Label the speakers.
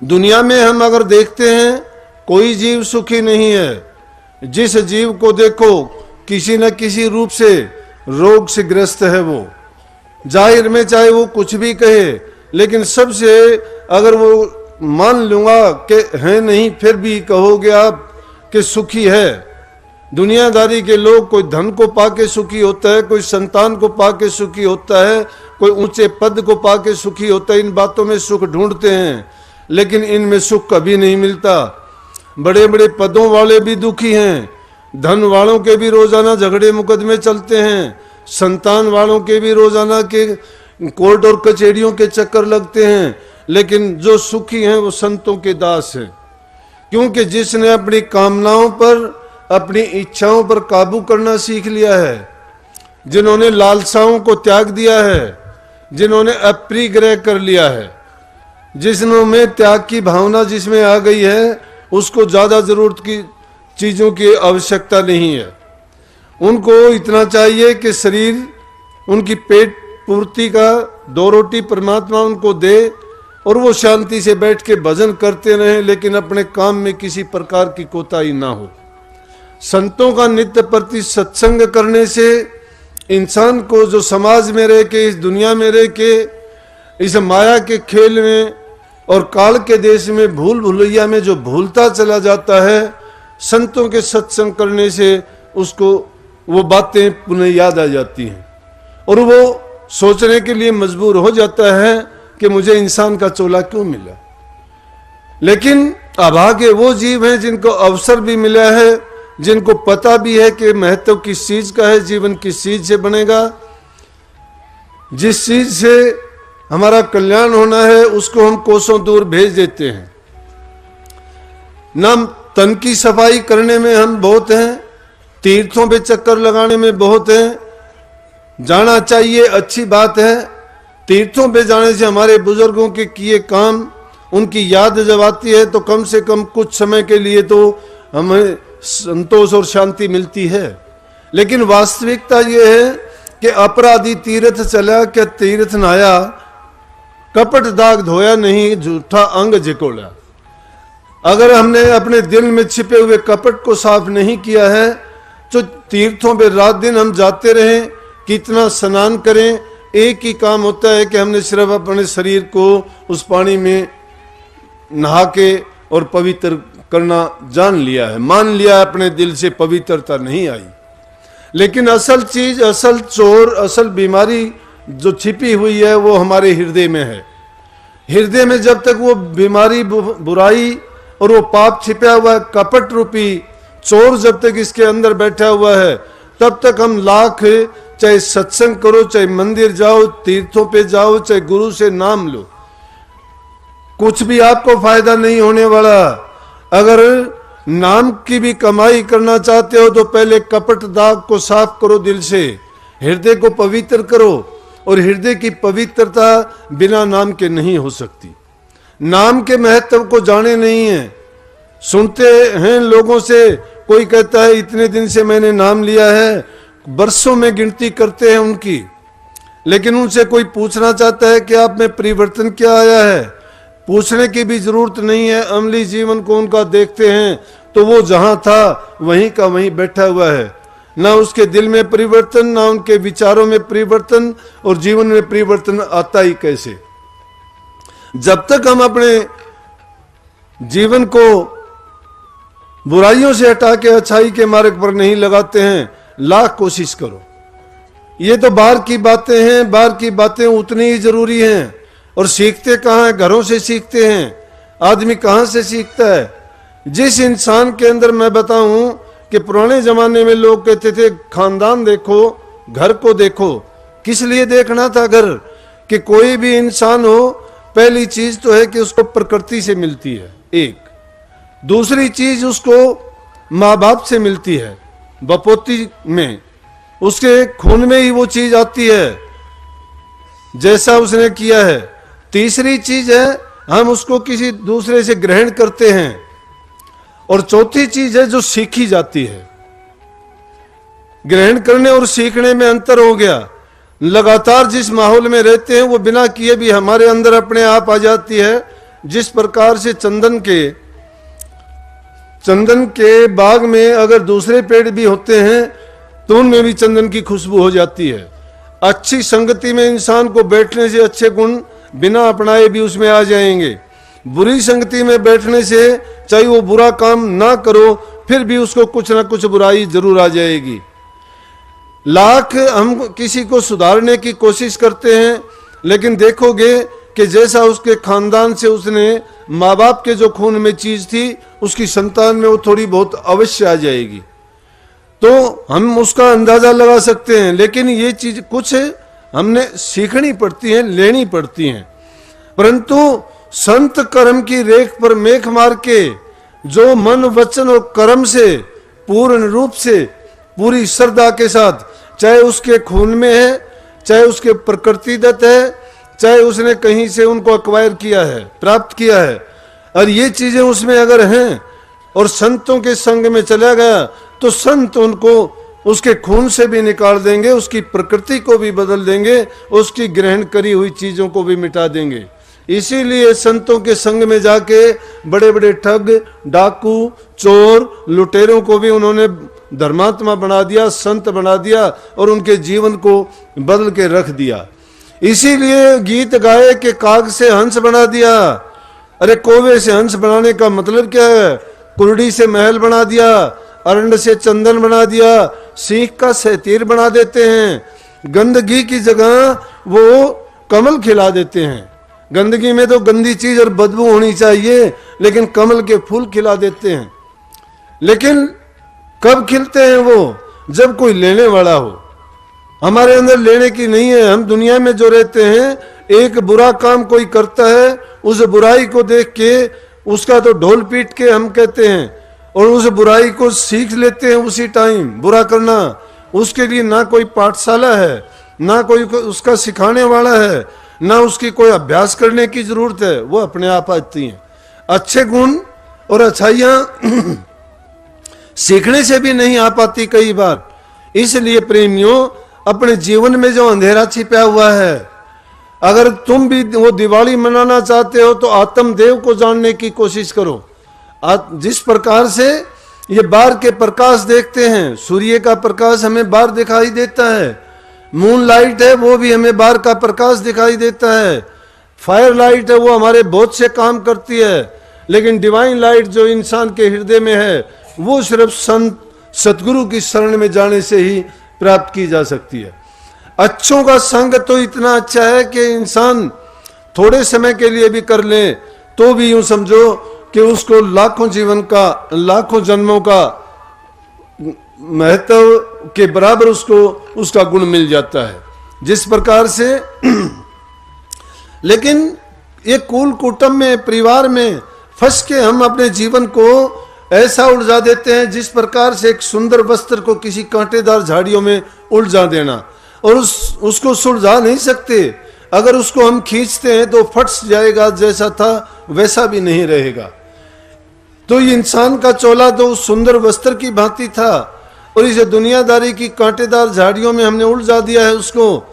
Speaker 1: दुनिया में हम अगर देखते हैं कोई जीव सुखी नहीं है। जिस जीव को देखो किसी न किसी रूप से रोग से ग्रस्त है वो। जाहिर में चाहे वो कुछ भी कहे, लेकिन सबसे अगर वो मान लूंगा कि है नहीं, फिर भी कहोगे आप कि सुखी है। दुनियादारी के लोग कोई धन को पाके सुखी होता है, कोई संतान को पाके सुखी होता है, कोई ऊंचे पद को पाके सुखी होता है। इन बातों में सुख ढूंढते हैं, लेकिन इनमें सुख कभी नहीं मिलता। बड़े बड़े पदों वाले भी दुखी हैं, धन वालों के भी रोजाना झगड़े मुकदमे चलते हैं, संतान वालों के भी रोजाना के कोर्ट और कचहरियों के चक्कर लगते हैं, लेकिन जो सुखी हैं वो संतों के दास हैं। क्योंकि जिसने अपनी कामनाओं पर, अपनी इच्छाओं पर काबू करना सीख लिया है, जिन्होंने लालसाओं को त्याग दिया है, जिन्होंने अप्रिय ग्रह कर लिया है, जिसमें त्याग की भावना जिसमें आ गई है, उसको ज्यादा जरूरत की चीजों की आवश्यकता नहीं है। उनको इतना चाहिए कि शरीर, उनकी पेट पूर्ति का 2 रोटी परमात्मा उनको दे और वो शांति से बैठ के भजन करते रहें, लेकिन अपने काम में किसी प्रकार की कोताही ना हो। संतों का नित्य प्रति सत्संग करने से इंसान को, जो समाज में रह के, इस दुनिया में रह के, इस माया के खेल में और काल के देश में भूल भुलैया में जो भूलता चला जाता है, संतों के सत्संग करने से उसको वो बातें पुनः याद आ जाती हैं और वो सोचने के लिए मजबूर हो जाता है कि मुझे इंसान का चोला क्यों मिला। लेकिन अभागे वो जीव हैं जिनको अवसर भी मिला है, जिनको पता भी है कि महत्व किस चीज का है, जीवन किस चीज से बनेगा, जिस चीज से हमारा कल्याण होना है उसको हम कोसों दूर भेज देते हैं। न तन की सफाई करने में हम बहुत हैं, तीर्थों पे चक्कर लगाने में बहुत हैं। जाना चाहिए, अच्छी बात है। तीर्थों पे जाने से हमारे बुजुर्गों के किए काम, उनकी याद जब आती है तो कम से कम कुछ समय के लिए तो हमें संतोष और शांति मिलती है। लेकिन वास्तविकता यह है कि अपराधी तीर्थ चला, क्या तीर्थ नहाया, कपट दाग धोया नहीं, झूठा अंग जिकोड़ा। अगर हमने अपने दिल में छिपे हुए कपट को साफ नहीं किया है तो तीर्थों पे रात दिन हम जाते रहें, कितना स्नान करें, एक ही काम होता है कि हमने सिर्फ अपने शरीर को उस पानी में नहा के और पवित्र करना जान लिया है, मान लिया अपने दिल से, पवित्रता नहीं आई। लेकिन असल चीज, असल चोर, असल बीमारी जो छिपी हुई है वो हमारे हृदय में है। हृदय में जब तक वो बीमारी, बुराई और वो पाप छिपा हुआ है, कपट रूपी चोर जब तक इसके अंदर बैठा हुआ है, तब तक हम लाख चाहे सत्संग करो, चाहे मंदिर जाओ, तीर्थों पे जाओ, चाहे गुरु से नाम लो, कुछ भी आपको फायदा नहीं होने वाला। अगर नाम की भी कमाई करना चाहते हो तो पहले कपट दाग को साफ करो, दिल से हृदय को पवित्र करो। और हृदय की पवित्रता बिना नाम के नहीं हो सकती। नाम के महत्व को जाने नहीं है। सुनते हैं लोगों से, कोई कहता है इतने दिन से मैंने नाम लिया है, वर्षों में गिनती करते हैं उनकी, लेकिन उनसे कोई पूछना चाहता है कि आप में परिवर्तन क्या आया है, पूछने की भी जरूरत नहीं है। अमली जीवन को उनका देखते हैं तो वो जहां था वहीं का वहीं बैठा हुआ है। ना उसके दिल में परिवर्तन, ना उनके विचारों में परिवर्तन, और जीवन में परिवर्तन आता ही कैसे। जब तक हम अपने जीवन को बुराइयों से हटा के अच्छाई के मार्ग पर नहीं लगाते हैं, लाख कोशिश करो। ये तो बाहर की बातें हैं, बाहर की बातें उतनी ही जरूरी हैं। और सीखते कहाँ हैं? घरों से सीखते हैं। आदमी कहाँ से सीखता है? जिस इंसान के अंदर, मैं बताऊं कि पुराने जमाने में लोग कहते थे खानदान देखो, घर को देखो। किस लिए देखना था घर? कि कोई भी इंसान हो, पहली चीज तो है कि उसको प्रकृति से मिलती है, एक। दूसरी चीज उसको माँ बाप से मिलती है, बपोती में, उसके खून में ही वो चीज आती है जैसा उसने किया है। तीसरी चीज है हम उसको किसी दूसरे से ग्रहण करते हैं। और चौथी चीज है जो सीखी जाती है। ग्रहण करने और सीखने में अंतर हो गया। लगातार जिस माहौल में रहते हैं वो बिना किए भी हमारे अंदर अपने आप आ जाती है। जिस प्रकार से चंदन के बाग में अगर दूसरे पेड़ भी होते हैं तो उनमें भी चंदन की खुशबू हो जाती है। अच्छी संगति में इंसान को बैठने से अच्छे गुण बिना अपनाए भी उसमें आ जाएंगे। बुरी संगति में बैठने से चाहे वो बुरा काम ना करो फिर भी उसको कुछ ना कुछ बुराई जरूर आ जाएगी। लाख हम किसी को सुधारने की कोशिश करते हैं, लेकिन देखोगे कि जैसा उसके खानदान से उसने माँ बाप के जो खून में चीज थी उसकी संतान में वो थोड़ी बहुत अवश्य आ जाएगी। तो हम उसका अंदाजा लगा सकते हैं, लेकिन ये चीज कुछ हमने सीखनी पड़ती है, लेनी पड़ती हैं। परंतु संत कर्म की रेख पर मेख मार के जो मन वचन और कर्म से पूर्ण रूप से पूरी श्रद्धा के साथ, चाहे उसके खून में है, चाहे उसके प्रकृतिदत्त है, चाहे उसने कहीं से उनको अक्वायर किया है, प्राप्त किया है, और ये चीजें उसमें अगर हैं और संतों के संग में चला गया तो संत उनको उसके खून से भी निकाल देंगे, उसकी प्रकृति को भी बदल देंगे, उसकी ग्रहण करी हुई चीजों को भी मिटा देंगे। इसीलिए संतों के संग में जाके बड़े बड़े ठग, डाकू, चोर, लुटेरों को भी उन्होंने धर्मात्मा बना दिया, संत बना दिया और उनके जीवन को बदल के रख दिया। इसीलिए गीत गाए कि काग से हंस बना दिया। अरे कौवे से हंस बनाने का मतलब क्या है? कुर्डी से महल बना दिया, अरंड से चंदन बना दिया, सीख का सहतीर बना देते हैं। गंदगी की जगह वो कमल खिला देते हैं। गंदगी में तो गंदी चीज और बदबू होनी चाहिए, लेकिन कमल के फूल खिला देते हैं। लेकिन कब खिलते हैं वो? जब कोई लेने वाला हो। हमारे अंदर लेने की नहीं है। हम दुनिया में जो रहते हैं, एक बुरा काम कोई करता है, उस बुराई को देख के उसका तो ढोल पीट के हम कहते हैं और उस बुराई को सीख लेते हैं उसी टाइम। बुरा करना उसके लिए ना कोई पाठशाला है, ना कोई उसका सिखाने वाला है, ना उसकी कोई अभ्यास करने की जरूरत है, वो अपने आप आती हैं। अच्छे गुण और अच्छाइयां सीखने से भी नहीं आ पाती कई बार। इसलिए प्रेमियों, अपने जीवन में जो अंधेरा छिपा हुआ है, अगर तुम भी वो दिवाली मनाना चाहते हो तो आत्मदेव को जानने की कोशिश करो। जिस प्रकार से ये बाहर के प्रकाश देखते हैं, सूर्य का प्रकाश हमें बाहर दिखाई देता है, मून लाइट है वो भी हमें बाहर का प्रकाश दिखाई देता है, फायर लाइट है वो हमारे बहुत से काम करती है, लेकिन डिवाइन लाइट जो इंसान के हृदय में है वो सिर्फ संत सतगुरु की शरण में जाने से ही प्राप्त की जा सकती है। अच्छों का संग तो इतना अच्छा है कि इंसान थोड़े समय के लिए भी कर ले तो भी यूं समझो कि उसको लाखों जीवन का, लाखों जन्मों का महत्व के बराबर उसको उसका गुण मिल जाता है। जिस प्रकार से लेकिन ये कुल कुटुंब में, परिवार में फंस के हम अपने जीवन को ऐसा उलझा देते हैं जिस प्रकार से एक सुंदर वस्त्र को किसी कांटेदार झाड़ियों में उलझा देना, और उसको सुलझा नहीं सकते। अगर उसको हम खींचते हैं तो फट जाएगा, जैसा था वैसा भी नहीं रहेगा। तो ये इंसान का चोला तो उस सुंदर वस्त्र की भांति था, और इसे दुनियादारी की कांटेदार झाड़ियों में हमने उलझा दिया है उसको।